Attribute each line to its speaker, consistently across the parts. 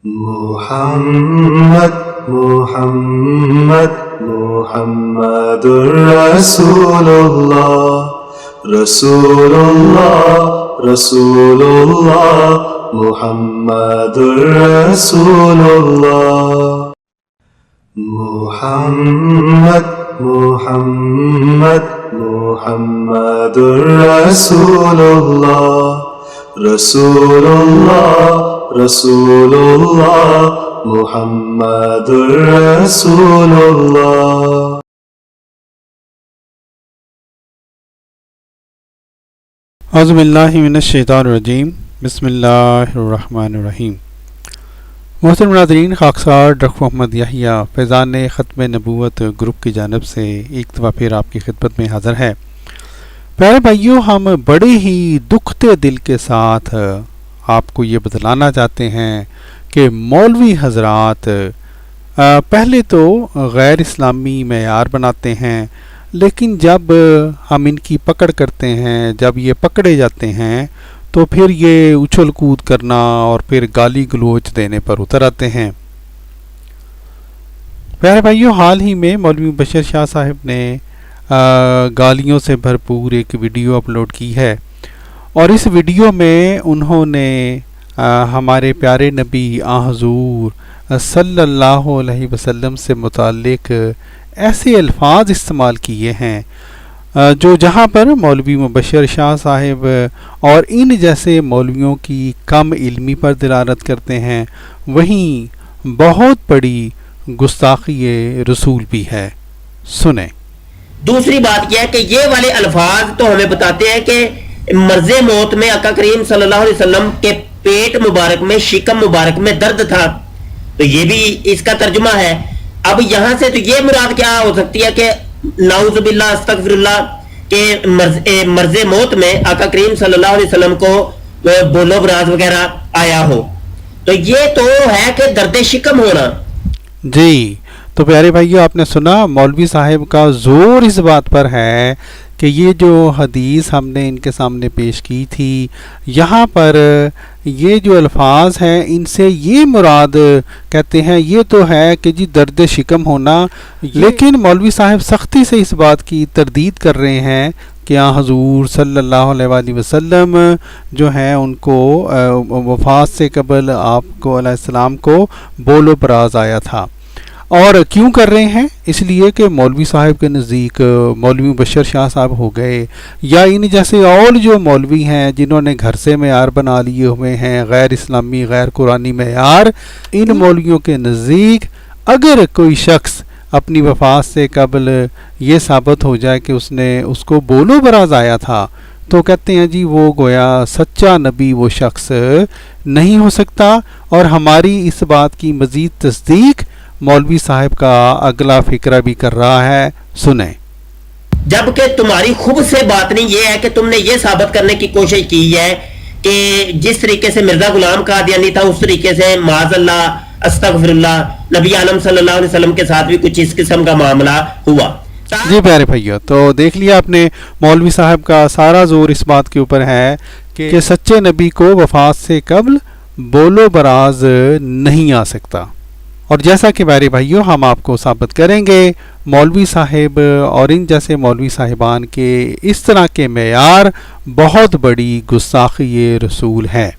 Speaker 1: محمد محمد محمد رسول اللہ رسول اللہ رسول اللہ محمد رسول اللہ محمد محمد محمد رسول اللہ رسول اللہ رسول اللہ محمد رسول اللہ.
Speaker 2: اعوذ باللہ من الشیطان الرجیم. بسم اللہ الرحمن الرحیم. محترم ناظرین، خاکسار ڈاکٹر محمد یحییٰ فیضان ختم نبوت گروپ کی جانب سے ایک دفعہ پھر آپ کی خدمت میں حاضر ہے. پیارے بھائیوں، ہم بڑے ہی دکھتے دل کے ساتھ آپ کو یہ بتلانا چاہتے ہیں کہ مولوی حضرات پہلے تو غیر اسلامی معیار بناتے ہیں، لیکن جب ہم ان کی پکڑ کرتے ہیں، جب یہ پکڑے جاتے ہیں تو پھر یہ اچھل کود کرنا اور پھر گالی گلوچ دینے پر اتر آتے ہیں. پیارے بھائیوں، حال ہی میں مولوی مبشر شاہ صاحب نے گالیوں سے بھرپور ایک ویڈیو اپلوڈ کی ہے، اور اس ویڈیو میں انہوں نے ہمارے پیارے نبی حضور صلی اللہ علیہ وسلم سے متعلق ایسے الفاظ استعمال کیے ہیں جو جہاں پر مولوی مبشر شاہ صاحب اور ان جیسے مولویوں کی کم علمی پر دلالت کرتے ہیں، وہیں بہت بڑی گستاخی رسول بھی ہے. سنیں.
Speaker 3: دوسری بات یہ ہے کہ یہ والے الفاظ تو ہمیں بتاتے ہیں کہ مرض موت میں آقا کریم صلی اللہ علیہ وسلم کے پیٹ مبارک میں، شکم مبارک میں درد تھا، تو یہ بھی اس کا ترجمہ ہے. اب یہاں سے تو یہ مراد کیا ہو سکتی ہے کہ نعوذ باللہ استغفر اللہ کہ مرض موت میں آقا کریم صلی اللہ علیہ وسلم کو بولو براز وغیرہ آیا ہو، تو یہ تو ہے کہ درد شکم ہونا.
Speaker 2: جی تو پیارے بھائیو، آپ نے سنا مولوی صاحب کا زور اس بات پر ہے کہ یہ جو حدیث ہم نے ان کے سامنے پیش کی تھی، یہاں پر یہ جو الفاظ ہیں ان سے یہ مراد کہتے ہیں یہ تو ہے کہ جی درد شکم ہونا، لیکن مولوی صاحب سختی سے اس بات کی تردید کر رہے ہیں کہ حضور صلی اللہ علیہ وآلہ وسلم جو ہیں ان کو وفات سے قبل آپ کو علیہ السلام کو بول و براز آیا تھا. اور کیوں کر رہے ہیں؟ اس لیے کہ مولوی صاحب کے نزدیک مولوی مبشر شاہ صاحب ہو گئے یا ان جیسے اور جو مولوی ہیں جنہوں نے گھر سے معیار بنا لیے ہوئے ہیں، غیر اسلامی غیر قرآنی معیار، ان مولویوں کے نزدیک اگر کوئی شخص اپنی وفات سے قبل یہ ثابت ہو جائے کہ اس کو بولو براز آیا تھا، تو کہتے ہیں جی وہ گویا سچا نبی وہ شخص نہیں ہو سکتا. اور ہماری اس بات کی مزید تصدیق مولوی صاحب کا اگلا فقرہ بھی کر رہا ہے. سنیں.
Speaker 3: جبکہ تمہاری خوب سے بات نہیں یہ ہے کہ تم نے یہ ثابت کرنے کی کوشش کی ہے کہ جس طریقے سے مرزا غلام قادیانی تھا اس طریقے سے معاذ اللہ استغفر اللہ نبی عالم صلی اللہ علیہ وسلم کے ساتھ بھی کچھ اس قسم کا معاملہ ہوا.
Speaker 2: جی پیارے بھائیو، تو دیکھ لیا آپ نے مولوی صاحب کا سارا زور اس بات کے اوپر ہے کہ سچے نبی کو وفات سے قبل بولو براز نہیں آ سکتا. اور جیسا کہ پیارے بھائیو ہم آپ کو ثابت کریں گے، مولوی صاحب اور ان جیسے مولوی صاحبان کے اس طرح کے معیار بہت بڑی گستاخی رسول ہے.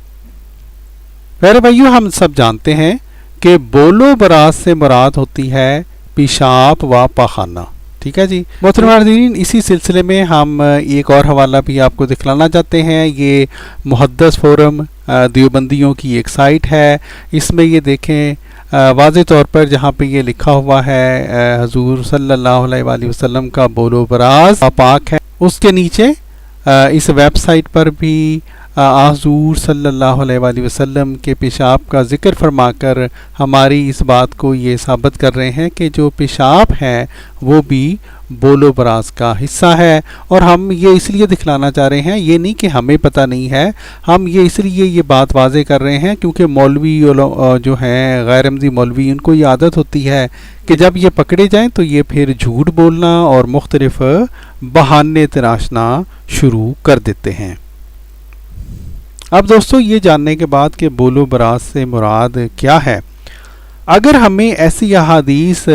Speaker 2: پیارے بھائیو، ہم سب جانتے ہیں کہ بولو براز سے مراد ہوتی ہے پیشاب و پاخانہ. ٹھیک ہے جی محترم ناظرین، اسی سلسلے میں ہم ایک اور حوالہ بھی آپ کو دکھلانا چاہتے ہیں. یہ محدث فورم دیوبندیوں کی ایک سائٹ ہے. اس میں یہ دیکھیں واضح طور پر جہاں پہ یہ لکھا ہوا ہے حضور صلی اللہ علیہ وآلہ وسلم کا بولو براز پاک ہے، اس کے نیچے اس ویب سائٹ پر بھی حضور صلی اللہ علیہ وآلہ وسلم کے پیشاب کا ذکر فرما کر ہماری اس بات کو یہ ثابت کر رہے ہیں کہ جو پیشاب ہے وہ بھی بولو براز کا حصہ ہے. اور ہم یہ اس لیے دکھلانا چاہ رہے ہیں، یہ نہیں کہ ہمیں پتہ نہیں ہے، ہم یہ اس لیے یہ بات واضح کر رہے ہیں کیونکہ مولوی جو ہیں غیر احمدی مولوی، ان کو یہ عادت ہوتی ہے کہ جب یہ پکڑے جائیں تو یہ پھر جھوٹ بولنا اور مختلف بہانے تراشنا شروع کر دیتے ہیں. اب دوستو یہ جاننے کے بعد کہ بولو براز سے مراد کیا ہے، اگر ہمیں ایسی احادیث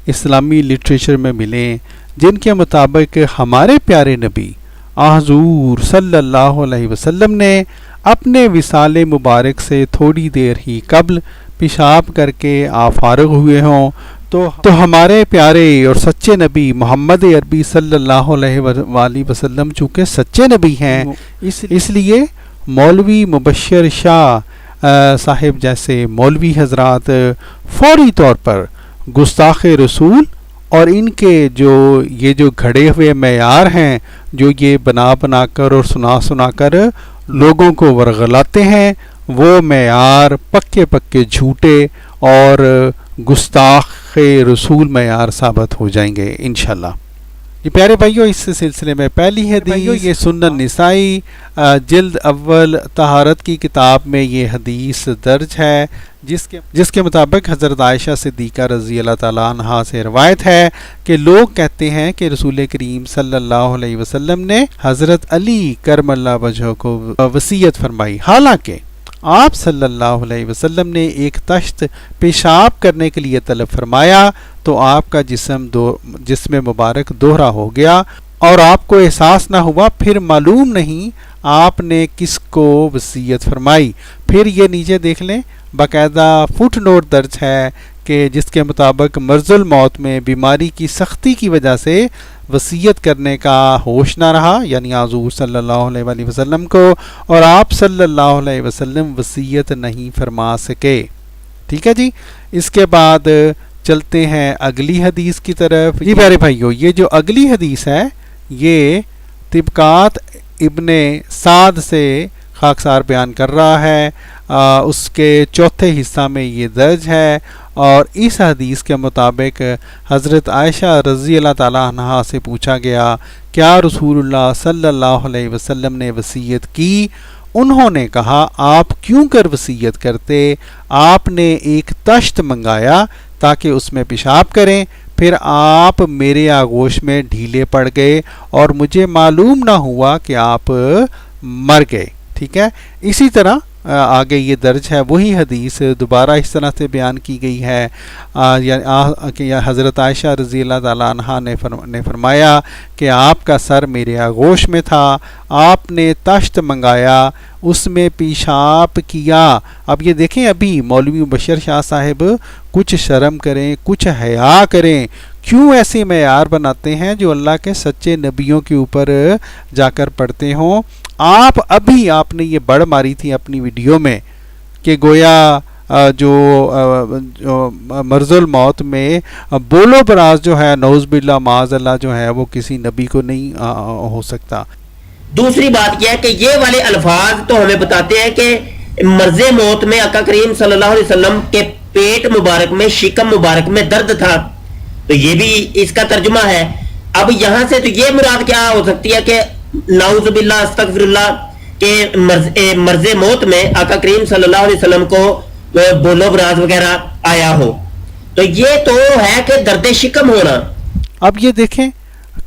Speaker 2: اسلامی لٹریچر میں ملیں جن کے مطابق ہمارے پیارے نبی حضور صلی اللہ علیہ وسلم نے اپنے وصال مبارک سے تھوڑی دیر ہی قبل پیشاب کر کے آپ فارغ ہوئے ہوں تو ہمارے پیارے اور سچے نبی محمد عربی صلی اللہ علیہ وآلہ وسلم چونکہ سچے نبی ہیں، اس لیے مولوی مبشر شاہ صاحب جیسے مولوی حضرات فوری طور پر گستاخ رسول اور ان کے یہ جو گھڑے ہوئے معیار ہیں جو یہ بنا کر اور سنا کر لوگوں کو ورغلاتے ہیں، وہ معیار پکے جھوٹے اور گستاخ رسول معیار ثابت ہو جائیں گے انشاءاللہ۔ یہ پیارے بھائیوں، اس سلسلے میں پہلی حدیث یہ سنن نسائی جلد اول طہارت کی کتاب میں یہ حدیث درج ہے، جس کے مطابق حضرت عائشہ صدیقہ رضی اللہ تعالیٰ عنہا سے روایت ہے کہ لوگ کہتے ہیں کہ رسول کریم صلی اللہ علیہ وسلم نے حضرت علی کرم اللہ وجہہ کو وصیت فرمائی، حالانکہ آپ صلی اللہ علیہ وسلم نے ایک تشت پیشاب کرنے کے لیے طلب فرمایا تو آپ کا جسم مبارک دوہرا ہو گیا اور آپ کو احساس نہ ہوا، پھر معلوم نہیں آپ نے کس کو وصیت فرمائی۔ پھر یہ نیچے دیکھ لیں، باقاعدہ فٹ نوٹ درج ہے کہ جس کے مطابق مرض الموت میں بیماری کی سختی کی وجہ سے وصیت کرنے کا ہوش نہ رہا، یعنی حضور صلی اللہ علیہ وآلہ وسلم کو، اور آپ صلی اللہ علیہ وسلم وصیت نہیں فرما سکے۔ ٹھیک ہے جی، اس کے بعد چلتے ہیں اگلی حدیث کی طرف۔ جی پیارے بھائیو، یہ جو اگلی حدیث ہے یہ طبقات ابن سعد سے خاکسار بیان کر رہا ہے، اس کے چوتھے حصہ میں یہ درج ہے، اور اس حدیث کے مطابق حضرت عائشہ رضی اللہ تعالیٰ عنہا سے پوچھا گیا کیا رسول اللہ صلی اللہ علیہ وسلم نے وصیت کی؟ انہوں نے کہا آپ کیوں کر وصیت کرتے؟ آپ نے ایک تشت منگایا تاکہ اس میں پیشاب کریں، پھر آپ میرے آغوش میں ڈھیلے پڑ گئے اور مجھے معلوم نہ ہوا کہ آپ مر گئے۔ ٹھیک ہے، اسی طرح آگے یہ درج ہے، وہی حدیث دوبارہ اس طرح سے بیان کی گئی ہے کہ حضرت عائشہ رضی اللہ تعالیٰ عنہا نے فرمایا کہ آپ کا سر میرے آغوش میں تھا، آپ نے تشت منگایا، اس میں پیشاب کیا۔ اب یہ دیکھیں، ابھی مولوی مبشر شاہ صاحب کچھ شرم کریں، کچھ حیا کریں، کیوں ایسے معیار بناتے ہیں جو اللہ کے سچے نبیوں کے اوپر جا کر پڑھتے ہوں۔ آپ نے یہ بڑھ ماری تھی اپنی ویڈیو میں کہ گویا جو مرض الموت میں بولو براز جو ہے، نعوذ باللہ معاذ اللہ جو ہے، وہ کسی نبی کو نہیں ہو سکتا۔
Speaker 3: دوسری بات یہ ہے کہ یہ والے الفاظ تو ہمیں بتاتے ہیں کہ مرض موت میں آقا کریم صلی اللہ علیہ وسلم کے پیٹ مبارک میں، شکم مبارک میں درد تھا، تو یہ بھی اس کا ترجمہ ہے۔ اب یہاں سے تو یہ مراد کیا ہو سکتی ہے کہ نعوذ باللہ استغفر اللہ کہ مرض موت میں آقا کریم صلی اللہ علیہ وسلم کو بولو براز وغیرہ آیا ہو، تو یہ تو ہے کہ درد شکم ہونا۔
Speaker 2: اب یہ دیکھیں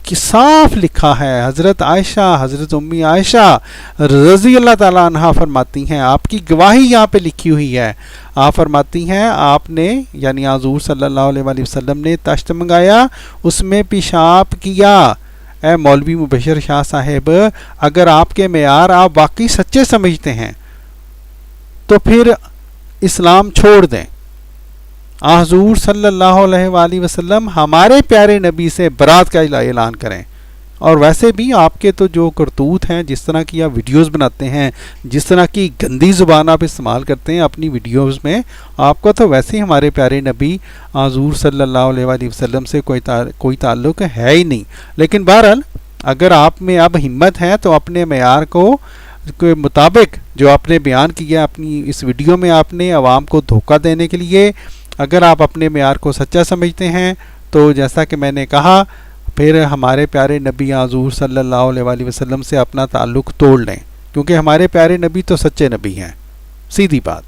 Speaker 2: کہ صاف لکھا ہے، حضرت عائشہ، حضرت امی عائشہ رضی اللہ تعالیٰ عنہا فرماتی ہیں، آپ کی گواہی یہاں پہ لکھی ہوئی ہے، آپ فرماتی ہیں آپ نے یعنی حضور صلی اللہ علیہ وآلہ وسلم نے تشت منگایا، اس میں پیشاب کیا۔ اے مولوی مبشر شاہ صاحب، اگر آپ کے معیار آپ واقعی سچے سمجھتے ہیں تو پھر اسلام چھوڑ دیں، حضور صلی اللہ علیہ وآلہ وسلم ہمارے پیارے نبی سے برات کا اعلان کریں۔ اور ویسے بھی آپ کے تو جو کرتوت ہیں، جس طرح کی آپ ویڈیوز بناتے ہیں، جس طرح کی گندی زبان آپ استعمال کرتے ہیں اپنی ویڈیوز میں، آپ کا تو ویسے ہی ہمارے پیارے نبی حضور صلی اللہ علیہ وآلہ وسلم سے کوئی تعلق ہے ہی نہیں۔ لیکن بہرحال اگر آپ میں اب ہمت ہے تو اپنے معیار کے مطابق جو آپ نے بیان کیا اپنی اس ویڈیو میں، آپ نے عوام کو دھوکہ دینے کے لیے، اگر آپ اپنے معیار کو سچا سمجھتے ہیں تو جیسا کہ میں نے کہا، پھر ہمارے پیارے نبی حضور صلی اللہ علیہ وآلہ وسلم سے اپنا تعلق توڑ لیں، کیونکہ ہمارے پیارے نبی تو سچے نبی ہیں، سیدھی بات۔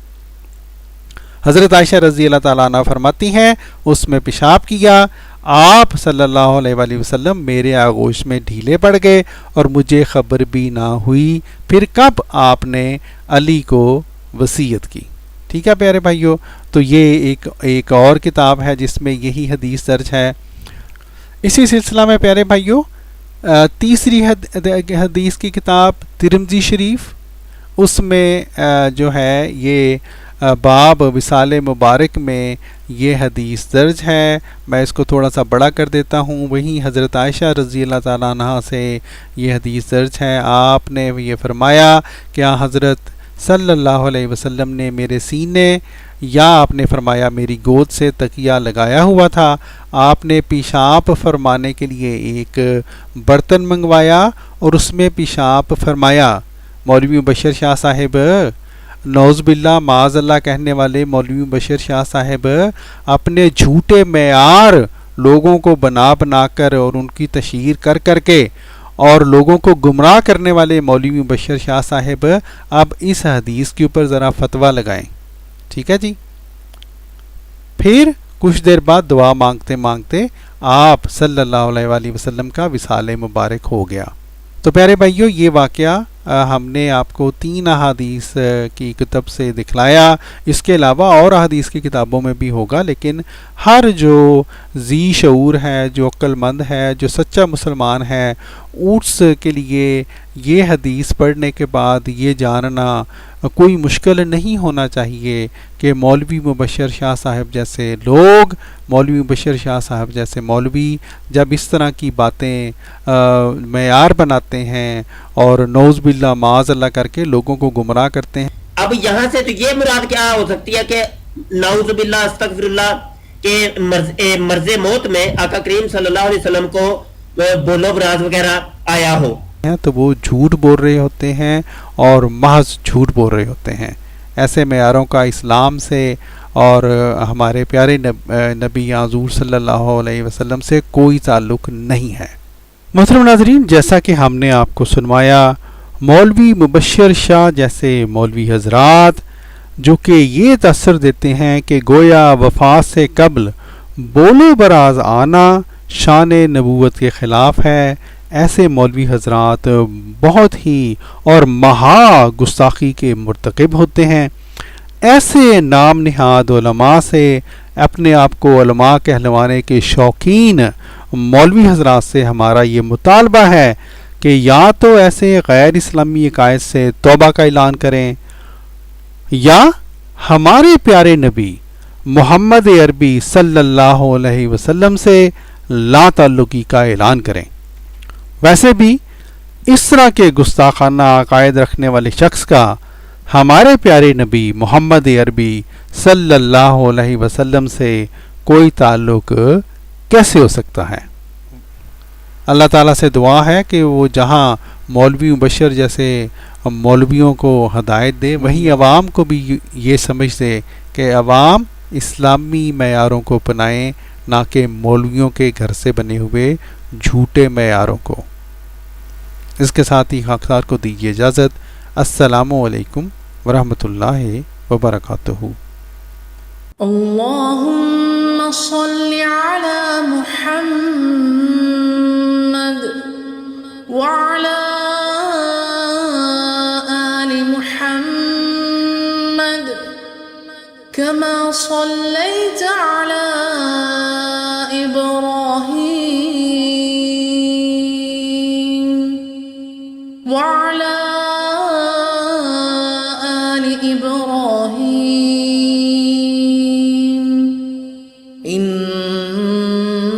Speaker 2: حضرت عائشہ رضی اللہ تعالیٰ عنہ فرماتی ہیں اس میں پیشاب کیا، آپ صلی اللہ علیہ وآلہ وسلم میرے آغوش میں ڈھیلے پڑ گئے اور مجھے خبر بھی نہ ہوئی، پھر کب آپ نے علی کو وصیت کی۔ ٹھیک ہے پیارے بھائیوں، تو یہ ایک اور کتاب ہے جس میں یہی حدیث درج ہے۔ اسی سلسلہ میں پیارے بھائیوں تیسری حدیث کی کتاب ترمذی شریف، اس میں جو ہے یہ باب وصال مبارک میں یہ حدیث درج ہے۔ میں اس کو تھوڑا سا بڑا کر دیتا ہوں۔ وہیں حضرت عائشہ رضی اللہ تعالیٰ عنہ سے یہ حدیث درج ہے، آپ نے یہ فرمایا کہ حضرت صلی اللہ علیہ وسلم نے میرے سینے یا آپ نے فرمایا میری گود سے تکیہ لگایا ہوا تھا، آپ نے پیشاب فرمانے کے لیے ایک برتن منگوایا اور اس میں پیشاب فرمایا۔ مولوی مبشر شاہ صاحب، نعوذ باللہ معاذ اللہ کہنے والے مولوی مبشر شاہ صاحب اپنے جھوٹے معیار لوگوں کو بنا کر اور ان کی تشہیر کر کے اور لوگوں کو گمراہ کرنے والے مولوی مبشر شاہ صاحب اب اس حدیث کے اوپر ذرا فتویٰ لگائیں۔ ٹھیک ہے جی۔ پھر کچھ دیر بعد دعا مانگتے مانگتے آپ صلی اللہ علیہ وآلہ وسلم کا وصال مبارک ہو گیا۔ تو پیارے بھائیوں یہ واقعہ ہم نے آپ کو 3 احادیث کی کتب سے دکھلایا، اس کے علاوہ اور احادیث کی کتابوں میں بھی ہوگا، لیکن ہر جو ذی شعور ہے، جو عقل مند ہے، جو سچا مسلمان ہے، اس کے لیے یہ حدیث پڑھنے کے بعد یہ جاننا کوئی مشکل نہیں ہونا چاہیے کہ مولوی مبشر شاہ صاحب جیسے لوگ، مولوی مبشر شاہ صاحب جیسے مولوی جب اس طرح کی باتیں معیار بناتے ہیں اور نعوذ باللہ معاذ اللہ کر کے لوگوں کو گمراہ کرتے ہیں۔
Speaker 3: اب یہاں سے تو یہ مراد کیا ہو سکتی ہے کہ نعوذ باللہ استغفر اللہ کہ مرض موت میں آقا کریم صلی اللہ علیہ وسلم کو بولو براز وغیرہ آیا ہو
Speaker 2: تو وہ جھوٹ بول رہے ہوتے ہیں اور محض جھوٹ بول رہے ہوتے ہیں۔ ایسے معیاروں کا اسلام سے اور ہمارے پیارے نبی حضور صلی اللہ علیہ وسلم سے کوئی تعلق نہیں ہے۔ محترم ناظرین، جیسا کہ ہم نے آپ کو سنوایا، مولوی مبشر شاہ جیسے مولوی حضرات جو کہ یہ تاثر دیتے ہیں کہ گویا وفات سے قبل بولو براز آنا شان نبوت کے خلاف ہے، ایسے مولوی حضرات بہت ہی اور مہا گستاخی کے مرتکب ہوتے ہیں۔ ایسے نام نہاد علماء سے اپنے آپ کو علماء کہلوانے کے شوقین مولوی حضرات سے ہمارا یہ مطالبہ ہے کہ یا تو ایسے غیر اسلامی عقائد سے توبہ کا اعلان کریں یا ہمارے پیارے نبی محمد عربی صلی اللہ علیہ وسلم سے لا تعلقی کا اعلان کریں۔ ویسے بھی اس طرح کے گستاخانہ عقائد رکھنے والے شخص کا ہمارے پیارے نبی محمد عربی صلی اللہ علیہ وسلم سے کوئی تعلق کیسے ہو سکتا ہے؟ اللہ تعالیٰ سے دعا ہے کہ وہ جہاں مولوی مبشر جیسے مولویوں کو ہدایت دے، وہیں عوام کو بھی یہ سمجھ دے کہ عوام اسلامی معیاروں کو اپنائیں، نہ کہ مولویوں کے گھر سے بنے ہوئے جھوٹے معیاروں کو۔ اس کے ساتھ ہی خاکسار کو دیجیے اجازت۔ السلام علیکم ورحمۃ اللہ وبرکاتہ۔
Speaker 4: اللہم صل علی محمد وعلی آل محمد كما صلیت علی إبراہیم وعلى آل إبراهيم إنك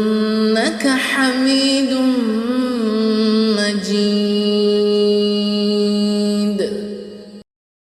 Speaker 4: حميد مجيد۔